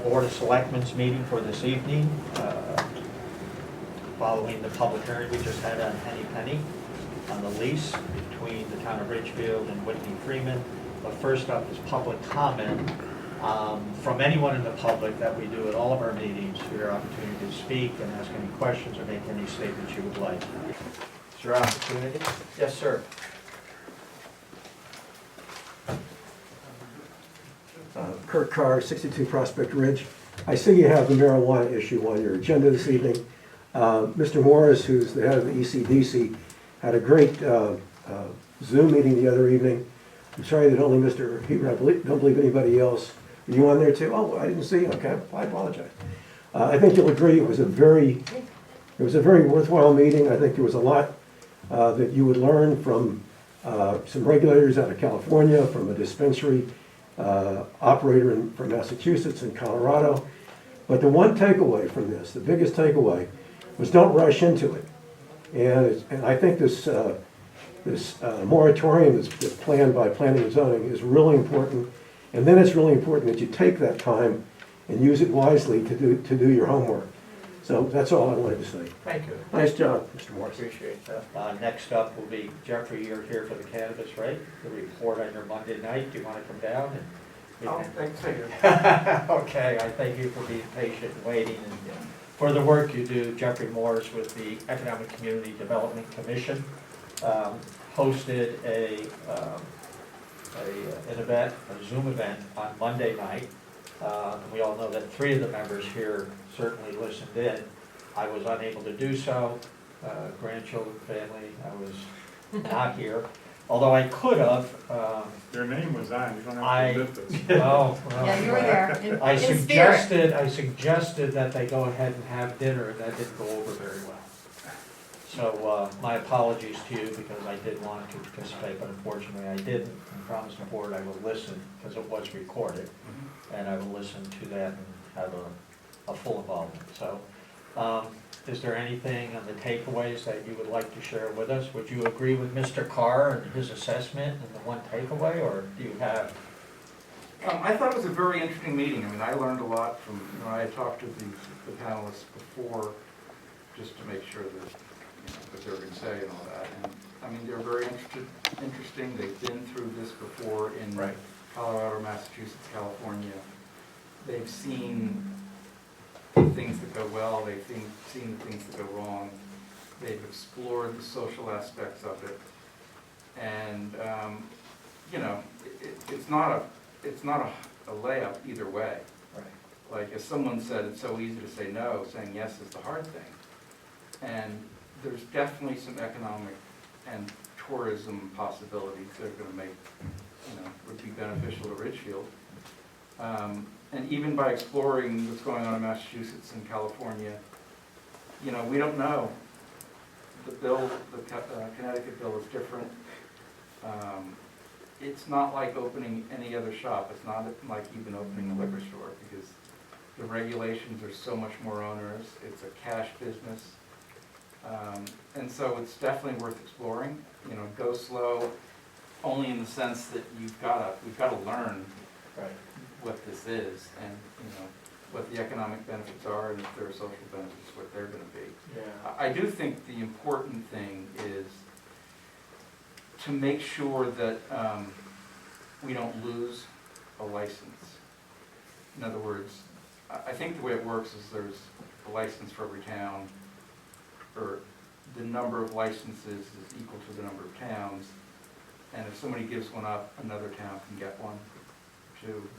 Board of Selectmen's meeting for this evening, following the public hearing we just had on Henny Penny on the lease between the town of Ridgefield and Whitney Freeman. But first up is public comment from anyone in the public that we do at all of our meetings for your opportunity to speak and ask any questions or make any statements you would like. Is your opportunity? Yes, sir. Kurt Carr, 62 Prospect Ridge. I see you have the marijuana issue on your agenda this evening. Mr. Morris, who's the head of the ECDC, had a great Zoom meeting the other evening. I'm sorry that only Mr. Heber, I don't believe anybody else. Were you on there too? Oh, I didn't see you. Okay, I apologize. I think you'll agree it was a very worthwhile meeting. I think there was a lot that you would learn from some regulators out of California, from a dispensary operator from Massachusetts and Colorado. But the one takeaway from this, the biggest takeaway, was don't rush into it. And I think this moratorium that's planned by planning and zoning is really important. And then it's really important that you take that time and use it wisely to do your homework. So that's all I wanted to say. Thank you. Nice job, Mr. Morris. Appreciate that. Next up will be Jeffrey. You're here for the Cannabis, right? The report on your Monday night. Do you want to come down? Thanks for you. Okay, I thank you for being patient and waiting and for the work you do. Jeffrey Morris with the Economic Community Development Commission hosted an event, a Zoom event on Monday night. And we all know that 3 of the members here certainly listened in. I was unable to do so. Grandchildren, family, I was not here. Although I could have. Your name was on, you don't have to admit this. Well, Yeah, you were there. I In suggested that they go ahead and have dinner, and that didn't go over very well. So my apologies to you because I did want to participate, but unfortunately I didn't. And promised the board I will listen because it was recorded, and I will listen to that and have a full involvement. So, is there anything on the takeaways that you would like to share with us? Would you agree with Mr. Carr and his assessment and the one takeaway, or do you have? I thought it was a very interesting meeting. I mean, I learned a lot from, I had talked to the panelists before, just to make sure that, what they were going to say and all that. And I mean, they're very interesting. They've been through this before in Colorado, Massachusetts, California. They've seen the things that go well. They've seen the things that go wrong. They've explored the social aspects of it. And, it's not a layup either way. Right. Like, as someone said, it's so easy to say no, saying yes is the hard thing. And there's definitely some economic and tourism possibilities that are going to make, would be beneficial to Ridgefield. And even by exploring what's going on in Massachusetts and California, we don't know. The Connecticut bill is different. It's not like opening any other shop. It's not like even opening a liquor store because the regulations are so much more onerous. It's a cash business. And so it's definitely worth exploring. Go slow, only in the sense that we've got to learn what this is and what the economic benefits are and if there are social benefits, what they're going to be. Yeah. I do think the important thing is to make sure that we don't lose a license. In other words, I think the way it works is there's a license for every town, or the number of licenses is equal to the number of towns, and if somebody gives one up, another town can get one too.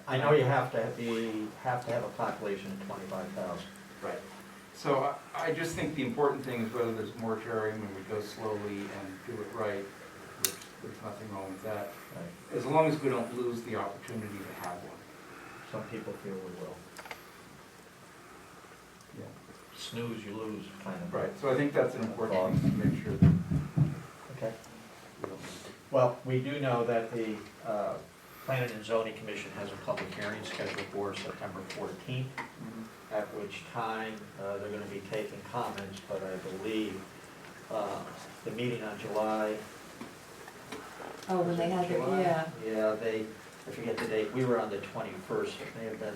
I know you have to have a population of 25,000. Right. So I just think the important thing is whether there's a moratorium and we go slowly and do it right, which there's nothing wrong with that, Right. as long as we don't lose the opportunity to have one. Some people feel we will. Yeah. Snooze, you lose, kind of. Right. So I think that's an important thing to make sure that. Okay. Well, we do know that the Planning and Zoning Commission has a public hearing scheduled for September 14th, at which time they're going to be taking comments, but I believe the meeting on July. Oh, when they had their, July? yeah. Yeah, I forget the date, we were on the 21st, it may have been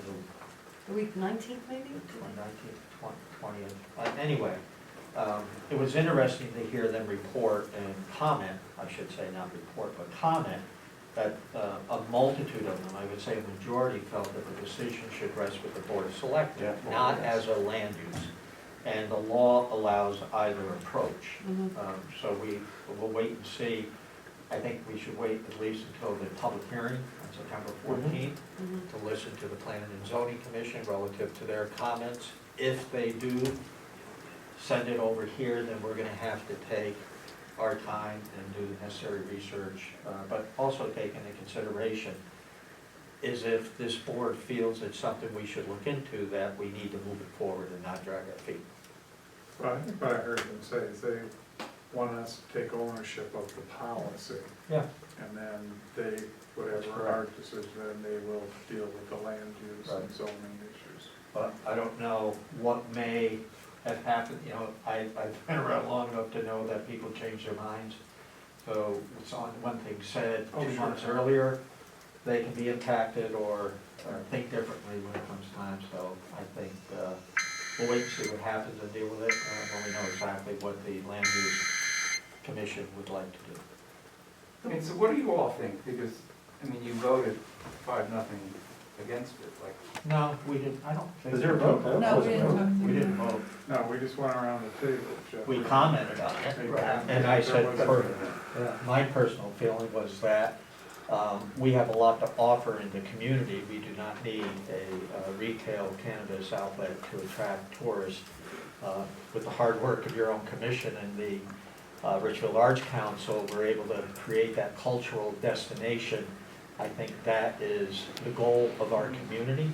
The week 19th, maybe? the 19th, 20th. Anyway, it was interesting to hear them report and comment, I should say, not report, but comment, that a multitude of them, I would say a majority, felt that the decision should rest with the Board of Selectmen, Yeah. not as a land use. And the law allows either approach. Mhm. So we'll wait and see. I think we should wait at least until the public hearing on September 14th Mhm. to listen to the Planning and Zoning Commission relative to their comments. If they do send it over here, then we're gonna have to take our time and do the necessary research, but also take into consideration is if this board feels it's something we should look into, that we need to move it forward and not drag our feet. Well, I think what I heard them say is they want us to take ownership of the policy, Yeah. and then they, That's whatever correct. our decision, then they will deal with the land use and Right. zoning issues. But I don't know what may have happened, I've been around long enough to know that people change their minds. So it's on one thing said Oh, 2 sure. months earlier, they can be impacted or think differently when it comes time. So I think we'll wait and see what happens and deal with it when we know exactly what the Land Use Commission would like to do. And so what do you all think? Because, I mean, you voted 5-0 against it, like, No, we didn't, I don't think. Is there a vote? No, we didn't. We didn't vote. No, we just went around the table, Jeff. We commented on it, and I said, my personal feeling was that we have a lot to offer in the community. We do not need a retail cannabis outlet to attract tourists. With the hard work of your own commission and the Ridgefield Arts Council, we're able to create that cultural destination. I think that is the goal of our community,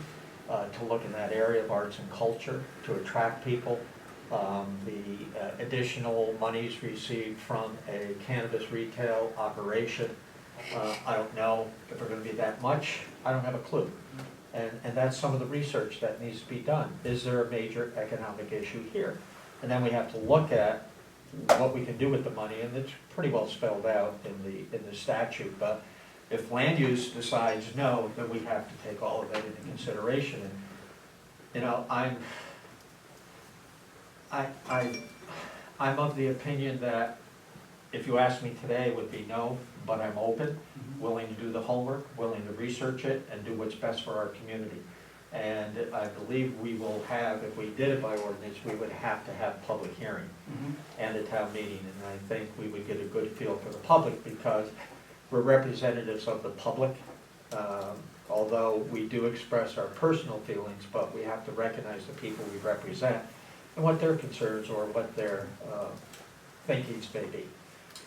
to look in that area of arts and culture, to attract people. The additional monies received from a cannabis retail operation, I don't know if they're gonna be that much, I don't have a clue. And that's some of the research that needs to be done. Is there a major economic issue here? And then we have to look at what we can do with the money, and it's pretty well spelled out in the statute, but if land use decides no, then we have to take all of that into consideration. And, I'm of the opinion that if you ask me today, it would be no, but I'm open, willing to do the homework, willing to research it, and do what's best for our community. And I believe we will have, if we did it by ordinance, we would have to have public hearing and a town meeting. And I think we would get a good feel for the public, because we're representatives of the public, although we do express our personal feelings, but we have to recognize the people we represent and what their concerns or what their thinkings may be.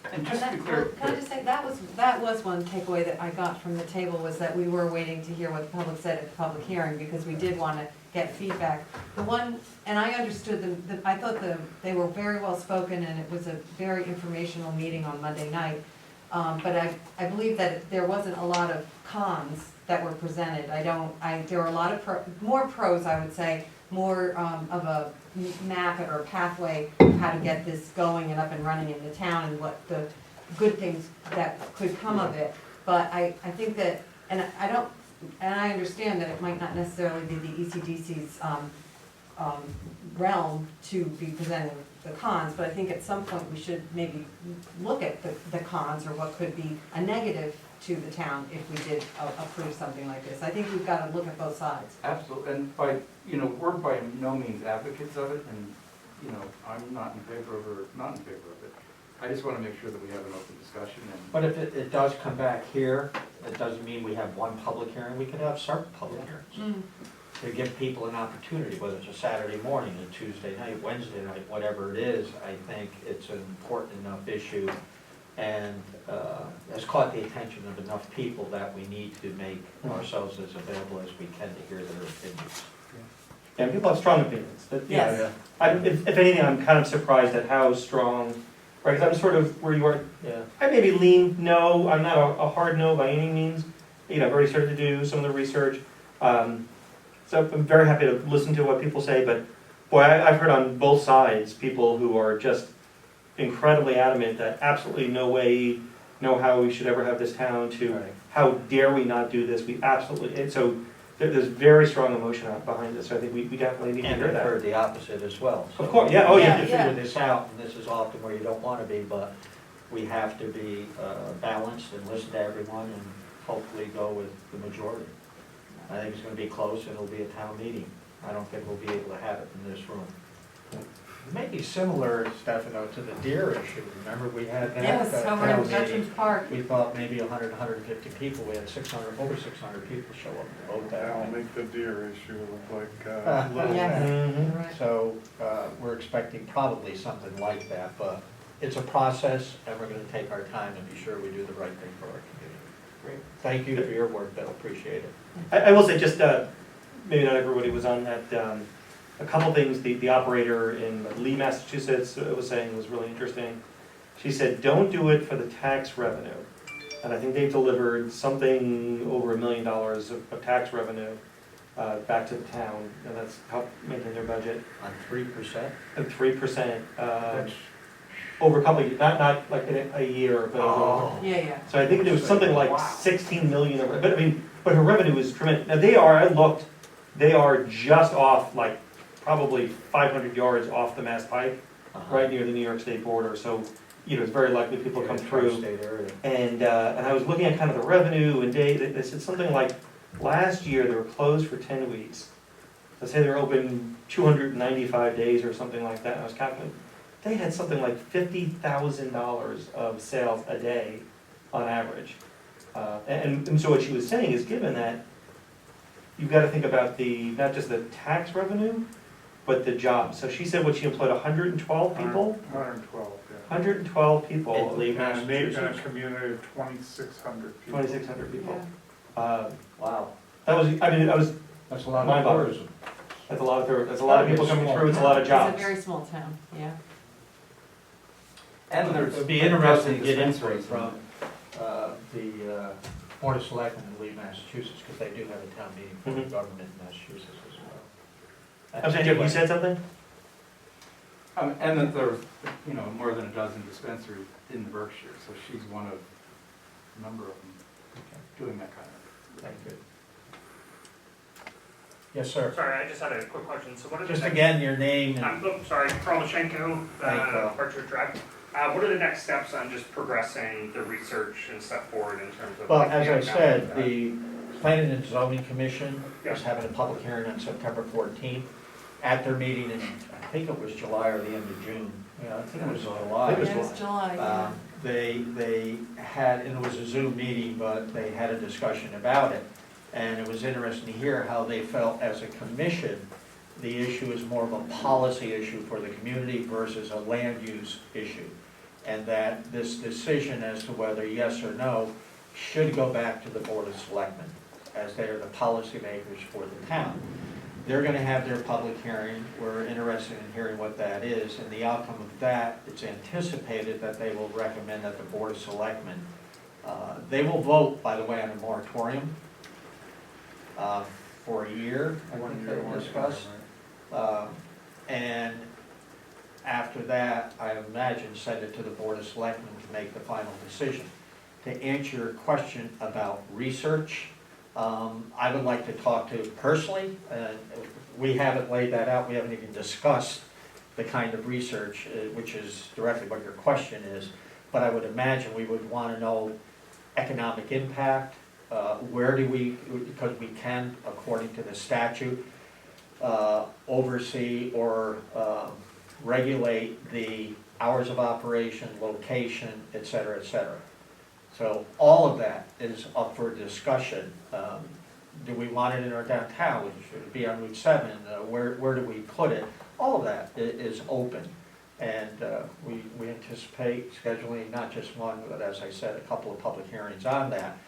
and And just to that, be clear, can I just say, that was one takeaway that I got from the table, was that we were waiting to hear what the public said at the public hearing, because we did want to get feedback. The one, and I understood them, I thought they were very well spoken, and it was a very informational meeting on Monday night. But I believe that there wasn't a lot of cons that were presented. There were a lot of more pros, I would say, more of a map or a pathway of how to get this going and up and running in the town, and what the good things that could come of it. But I think that, and I understand that it might not necessarily be the ECDC's realm to be presenting the cons, but I think at some point we should maybe look at the cons, or what could be a negative to the town if we did approve something like this. I think we've got to look at both sides. absolutely, and we're by no means advocates of it, and, I'm not in favor of it, or not in favor of it. I just want to make sure that we have an open discussion, and But if it does come back here, it doesn't mean we have one public hearing. We could have several public hearings to give people an opportunity, whether it's a Saturday morning, a Tuesday night, Wednesday night, whatever it is. I think it's an important enough issue, and has caught the attention of enough people that we need to make ourselves as available as we can to hear their opinions. Yeah, people have strong opinions, but, Yes. if anything, I'm kind of surprised at how strong, right, because I'm sort of where you are, Yeah. I maybe lean no, I'm not a hard no by any means. I've already started to do some of the research. So I'm very happy to listen to what people say, but boy, I've heard on both sides, people who are just incredibly adamant that absolutely no way know how we should ever have this town, to Right. how dare we not do this, we absolutely, and so there's very strong emotion out behind this, so I think we definitely need to And hear I've that. heard the opposite as well. Of course, yeah, oh, We yeah. have to figure this out, and this is often where you don't want to be, but we have to be balanced and listen to everyone and hopefully go with the majority. I think it's going to be close, and it'll be a town meeting. I don't think we'll be able to have it in this room. It may be similar, Stefano, to the deer issue. Remember, we had that Yes, over town in meeting. Veterans Park. We thought maybe 100, 150 people. We had 600, over 600 people show up to vote that That'll night. make the deer issue look like, Yes. Mhm. Right. So, we're expecting probably something like that, but it's a process, and we're gonna take our time and be sure we do the right thing for our community. Great. Thank you for your work, Bill, appreciate it. I will say, just, maybe not everybody was on that, a couple things, the operator in Lee, Massachusetts was saying was really interesting. She said, don't do it for the tax revenue. And I think they've delivered something over $1 million of tax revenue back to the town, and that's helped maintain their budget. On 3%? And 3%, over a couple of years, not like in a year, but over. Yeah, yeah. So I think there was something like Wow. 16 million, but I mean, but her revenue is tremendous. Now I looked, they are just off, like, probably 500 yards off the Mass Pike, right near the New York State border, so, it's very likely people come through. State area. And I was looking at kind of the revenue, and they said something like, last year they were closed for 10 weeks. Let's say they were open 295 days or something like that, and I was calculating, they had something like $50,000 of sales a day on average. And so what she was saying is, given that, you've got to think about not just the tax revenue, but the jobs. So she said what she employed 112 people, 112, yeah. 112 people, In Lee, And a Massachusetts? community of 2,600 people. 2,600 people. Yeah. Wow, That was, that's a lot My of bad. tourism. that's a lot of people coming through, it's a lot of jobs. It's a very small town, yeah. And there's. It'd be interesting to get dispensaries input from the Board of Selectmen in Lee, Massachusetts, because they do have a town meeting for the Mhm. government in Massachusetts as well. I'm sorry, Jim, you said something? And that there's, more than a dozen dispensaries in the Berkshire, so she's one of a number of them doing that kind of. Thank you. Yes, sir. Sorry, I just had a quick question. So what are the Just next... again, your name and, I'm sorry, Carl Lashenko, Hi, Carl. Orchard Drive. What are the next steps on just progressing the research and stuff forward in terms of? well, like, as the I said, economic- the Planning and Zoning Commission Yeah. is having a public hearing on September 14th. At their meeting in, I think it was July or the end of June. Yeah, I think it was July. It was Yeah, it's July, yeah. They had, and it was a Zoom meeting, but they had a discussion about it. And it was interesting to hear how they felt as a commission, the issue is more of a policy issue for the community versus a land use issue. And that this decision as to whether yes or no should go back to the Board of Selectmen, as they are the policymakers for the town. They're gonna have their public hearing, we're interested in hearing what that is, and the outcome of that, it's anticipated that they will recommend that the Board of Selectmen, they will vote, by the way, on a moratorium for a year, I 1 think year, they 1 year, discussed. And after that, I imagine, send it to the Board of Selectmen to make the final decision. To answer your question about research, I would like to talk to personally, we haven't laid that out, we haven't even discussed the kind of research, which is directly what your question is, but I would imagine we would want to know economic impact, where do we, because we can, according to the statute, oversee or regulate the hours of operation, location, et cetera, et cetera. So all of that is up for discussion. Do we want it in our downtown? Should it be on Route 7? Where do we put it? All of that is open. And we anticipate scheduling not just one, but as I said, a couple of public hearings on that.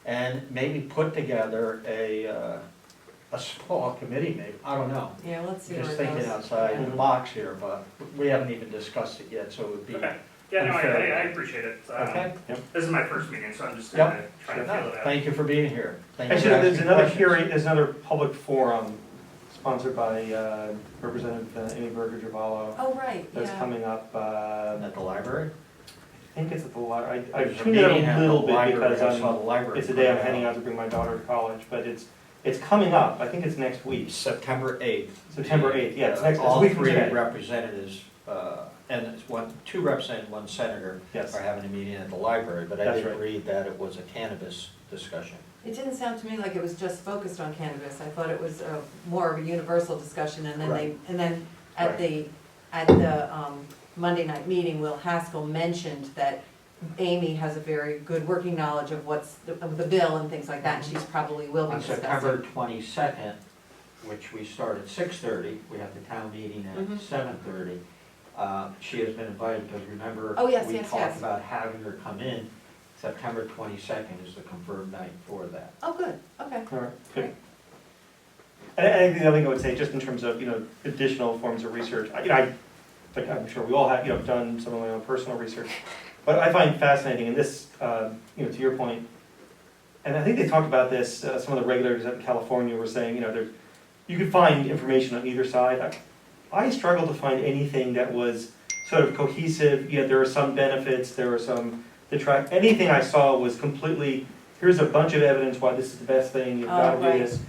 And maybe put together a small committee, maybe, I don't know. Yeah, let's see where Just it goes. thinking outside Yeah. the box here, but we haven't even discussed it yet, so it would be. Okay. Yeah, no, I unfair. appreciate it. Okay? This is my first meeting, so I'm just Yep. gonna try to No, feel it out. thank you for being here. Thank you for Actually, there's asking another questions. hearing, there's another public forum sponsored by Representative Amy Berger-Javallo Oh, right, that's yeah. coming up, At the library? think it's at the library, I There's a tuned it out meeting at a the little bit library. because I saw the library it's the day I'm put it heading out to bring my daughter to college, but it's coming up, I think it's next week, September 8th. September 8th, yeah, it's next, it's a All week from three today. representatives, and it's two representatives, one senator, Yes, are having a meeting at the library, but I That's didn't right. read that it was a cannabis discussion. It didn't sound to me like it was just focused on cannabis. I thought it was more of a universal discussion, and then Right. and then at the Monday night meeting, Will Haskell mentioned that Amy has a very good working knowledge of of the bill and things like that, and she's probably will be On discussing. September 22nd, which we start at 6:30, we have the town meeting at Mhm. 7:30. She has been invited, because remember, Oh, yes, we yes, talked yes. about having her come in. September 22nd is the confirmed night for that. Oh, good, okay. all right, good. And I think the other thing I would say, just in terms of, additional forms of research, like I'm sure we all have, done some of my own personal research, but I find fascinating, and this, to your point, and I think they talked about this, some of the regulators in California were saying, you could find information on either side. I struggled to find anything that was sort of cohesive, there are some benefits, there are some detract, anything I saw was completely, here's a bunch of evidence why this is the best thing, you've got to do right. this.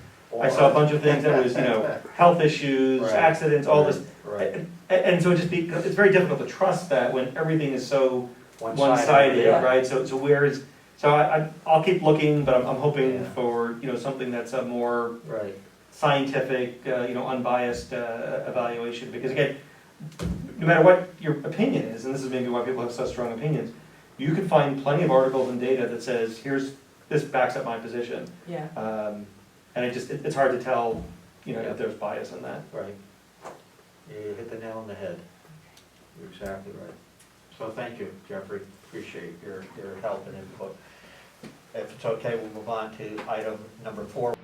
I saw a bunch of things that was, health issues, Right. accidents, all this, Right. and so it's very difficult to trust that when everything is so One-sided, one-sided, yeah. right? So where is, so I'll keep looking, but I'm hoping Yeah. for, something that's a more Right. scientific, unbiased evaluation, because again, no matter what your opinion is, and this is maybe why people have such strong opinions, you can find plenty of articles and data that says, this backs up my position. Yeah. And it's hard to tell, if there's bias in that. Right. You hit the nail on the head. You're exactly right. So thank you, Jeffrey. Appreciate your help and input. If it's okay, we'll move on to item number 4.